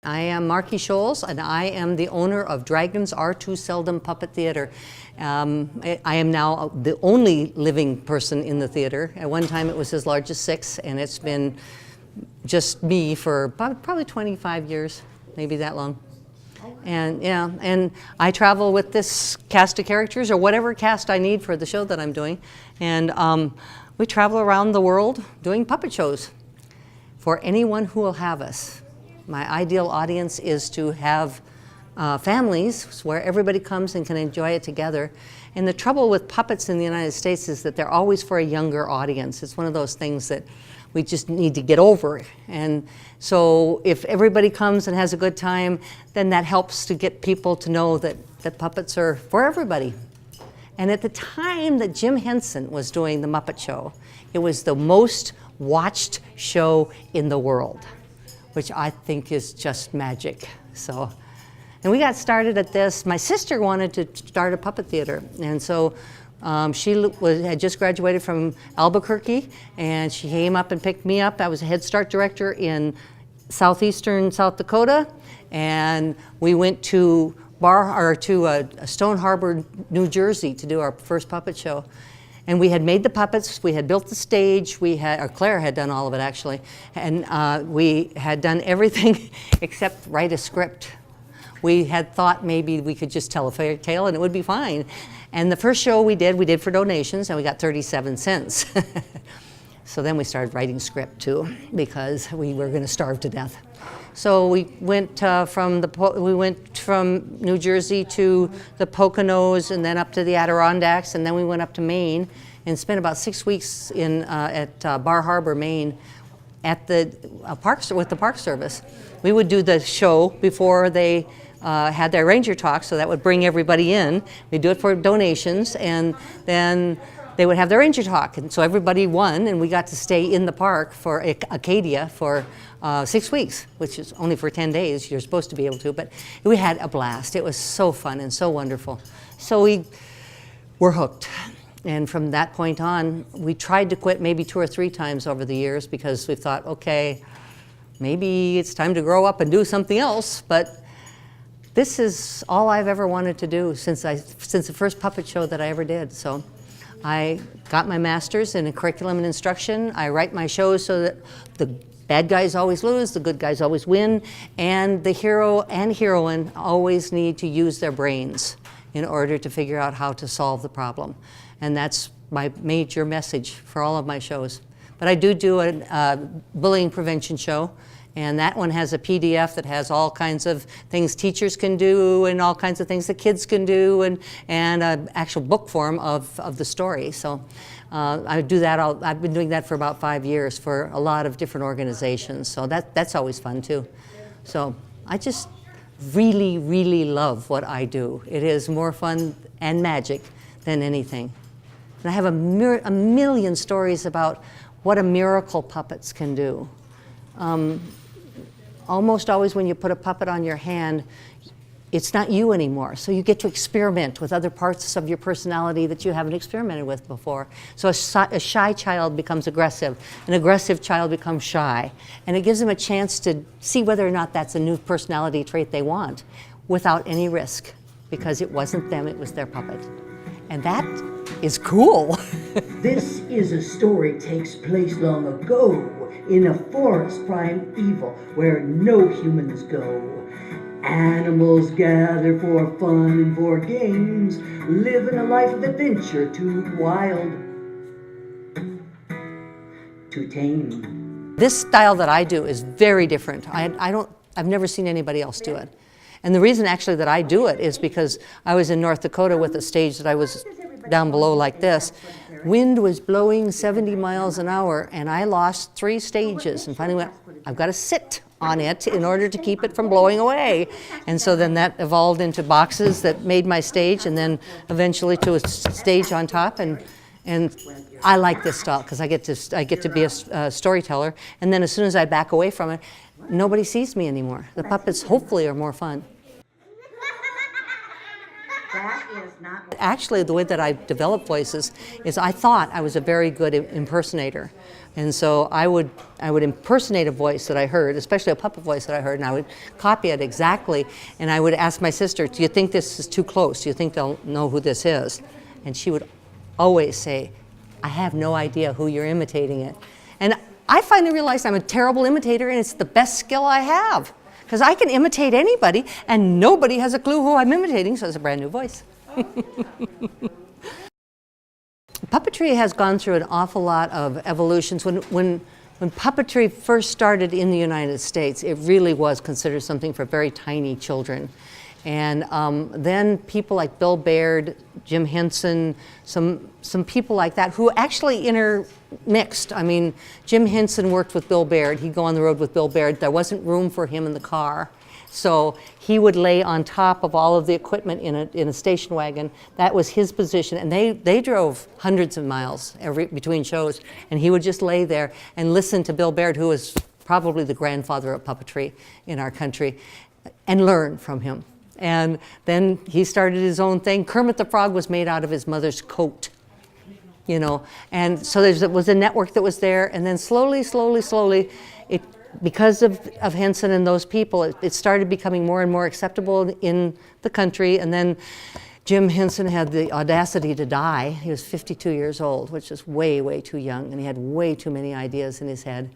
I am Markie Scholz, and I am the owner of Dragon's R2 Seldom Puppet Theater. I am now the only living person in the theater. At one time it was as large as 6, and it's been just me for probably 25 years, maybe that long. And yeah, and I travel with this cast of characters, or whatever cast I need for the show that I'm doing. And we travel around the world doing puppet shows for anyone who will have us. My ideal audience is to have families where everybody comes and can enjoy it together. And the trouble with puppets in the United States is that they're always for a younger audience. It's one of those things that we just need to get over. And so if everybody comes and has a good time, then that helps to get people to know that puppets are for everybody. And at the time that Jim Henson was doing the Muppet Show, it was the most watched show in the world, which I think is just magic. So, and we got started at this. My sister wanted to start a puppet theater, and so she had just graduated from Albuquerque, and she came up and picked me up. I was a Head Start director in southeastern South Dakota, and we went to Stone Harbor, New Jersey, to do our first puppet show. And we had made the puppets, we had built the stage, Claire had done all of it actually, and we had done everything except write a script. We had thought maybe we could just tell a fairy tale and it would be fine. And the first show we did for donations, and we got 37 cents. So then we started writing script too, because we were going to starve to death. So we went from New Jersey to the Poconos, and then up to the Adirondacks, and then we went up to Maine, and spent about 6 weeks at Bar Harbor, Maine, at the with the Park Service. We would do the show before they had their ranger talk, so that would bring everybody in. We'd do it for donations, and then they would have their ranger talk, and so everybody won, and we got to stay in the park for Acadia for 6 weeks, which is only for 10 days. You're supposed to be able to, but we had a blast. It was so fun and so wonderful. So we were hooked, and from that point on, we tried to quit maybe 2 or 3 times over the years, because we thought, okay, maybe it's time to grow up and do something else, but this is all I've ever wanted to do since the first puppet show that I ever did. So I got my master's in curriculum and instruction. I write my shows so that the bad guys always lose, the good guys always win, and the hero and heroine always need to use their brains in order to figure out how to solve the problem. And that's my major message for all of my shows. But I do a bullying prevention show, and that one has a PDF that has all kinds of things teachers can do, and all kinds of things that kids can do, and an actual book form of the story. So I do that. I've been doing that for about 5 years for a lot of different organizations. So that's always fun too. So I just really, really love what I do. It is more fun and magic than anything. And I have a million stories about what a miracle puppets can do. Almost always when you put a puppet on your hand, it's not you anymore. So you get to experiment with other parts of your personality that you haven't experimented with before. So a shy child becomes aggressive. An aggressive child becomes shy. And it gives them a chance to see whether or not that's a new personality trait they want without any risk, because it wasn't them, it was their puppet. And that is cool. This is a story takes place long ago in a forest primeval where no humans go. Animals gather for fun and for games, living a life of adventure too wild to tame. This style that I do is very different. I've never seen anybody else do it. And the reason actually that I do it is because I was in North Dakota with a stage that I was down below like this. Wind was blowing 70 miles an hour, and I lost 3 stages, and finally went, I've got to sit on it in order to keep it from blowing away. And so then that evolved into boxes that made my stage, and then eventually to a stage on top. And I like this style because I get to be a storyteller. And then as soon as I back away from it, nobody sees me anymore. The puppets hopefully are more fun. That is not. Actually, the way that I developed voices is I thought I was a very good impersonator. And so I would impersonate a voice that I heard, especially a puppet voice that I heard, and I would copy it exactly. And I would ask my sister, do you think this is too close? Do you think they'll know who this is? And she would always say, I have no idea who you're imitating it. And I finally realized I'm a terrible imitator, and it's the best skill I have. Because I can imitate anybody, and nobody has a clue who I'm imitating, so it's a brand new voice. Puppetry has gone through an awful lot of evolutions. When puppetry first started in the United States, it really was considered something for very tiny children. And then people like Bill Baird, Jim Henson, some people like that who actually intermixed. I mean, Jim Henson worked with Bill Baird. He'd go on the road with Bill Baird. There wasn't room for him in the car. So he would lay on top of all of the equipment in a station wagon. That was his position. And they drove hundreds of miles between shows. And he would just lay there and listen to Bill Baird, who was probably the grandfather of puppetry in our country, and learn from him. And then he started his own thing. Kermit the Frog was made out of his mother's coat, you know. And so there was a network that was there. And then slowly, because of Henson and those people, it started becoming more and more acceptable in the country. And then Jim Henson had the audacity to die. He was 52 years old, which is way, way too young. And he had way too many ideas in his head.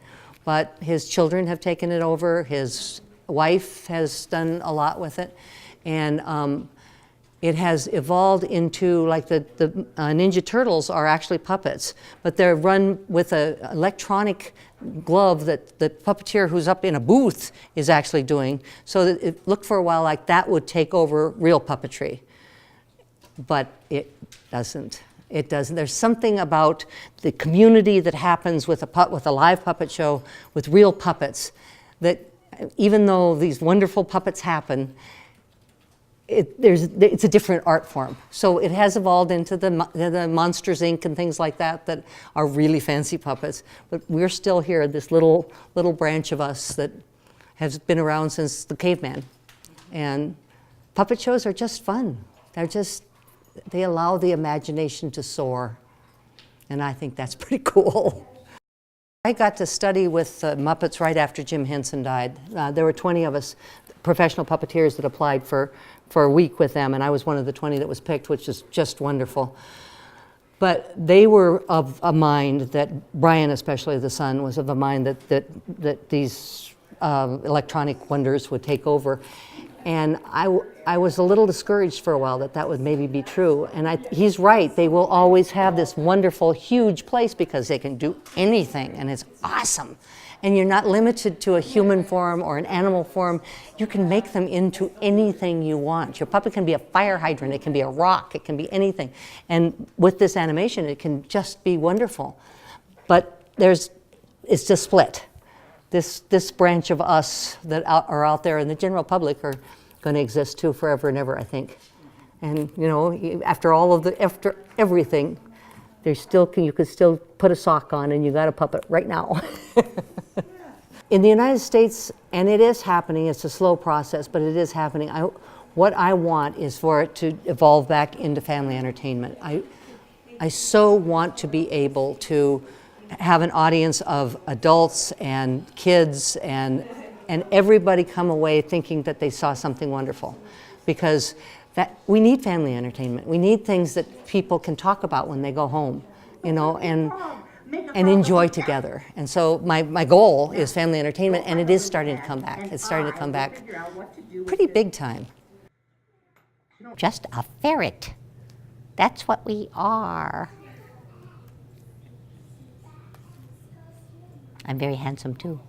But his children have taken it over. His wife has done a lot with it. And it has evolved into, like the Ninja Turtles are actually puppets, but they're run with an electronic glove that the puppeteer who's up in a booth is actually doing. So that it looked for a while like that would take over real puppetry, but it doesn't. It doesn't. There's something about the community that happens with a live puppet show with real puppets that even though these wonderful puppets happen, it's a different art form. So it has evolved into the Monsters, Inc. and things like that are really fancy puppets. But we're still here, this little branch of us that has been around since the caveman. And puppet shows are just fun. They allow the imagination to soar. And I think that's pretty cool. I got to study with Muppets right after Jim Henson died. There were 20 of us professional puppeteers that applied for a week with them, and I was one of the 20 that was picked, which is just wonderful. But they were of a mind that, Brian especially, the son, was of a mind that these electronic wonders would take over. And I was a little discouraged for a while that would maybe be true. And he's right, they will always have this wonderful, huge place because they can do anything, and it's awesome. And you're not limited to a human form or an animal form. You can make them into anything you want. Your puppet can be a fire hydrant, it can be a rock, it can be anything. And with this animation, it can just be wonderful. But it's just split. This branch of us that are out there in the general public are going to exist too forever and ever, I think. And you know, after everything, you could still put a sock on and you got a puppet right now. In the United States, and it is happening, it's a slow process, but it is happening. What I want is for it to evolve back into family entertainment. I so want to be able to have an audience of adults and kids and everybody come away thinking that they saw something wonderful. Because we need family entertainment. We need things that people can talk about when they go home, you know, and enjoy together. And so my goal is family entertainment, and it is starting to come back. It's starting to come back pretty big time. Just a ferret. That's what we are. I'm very handsome too.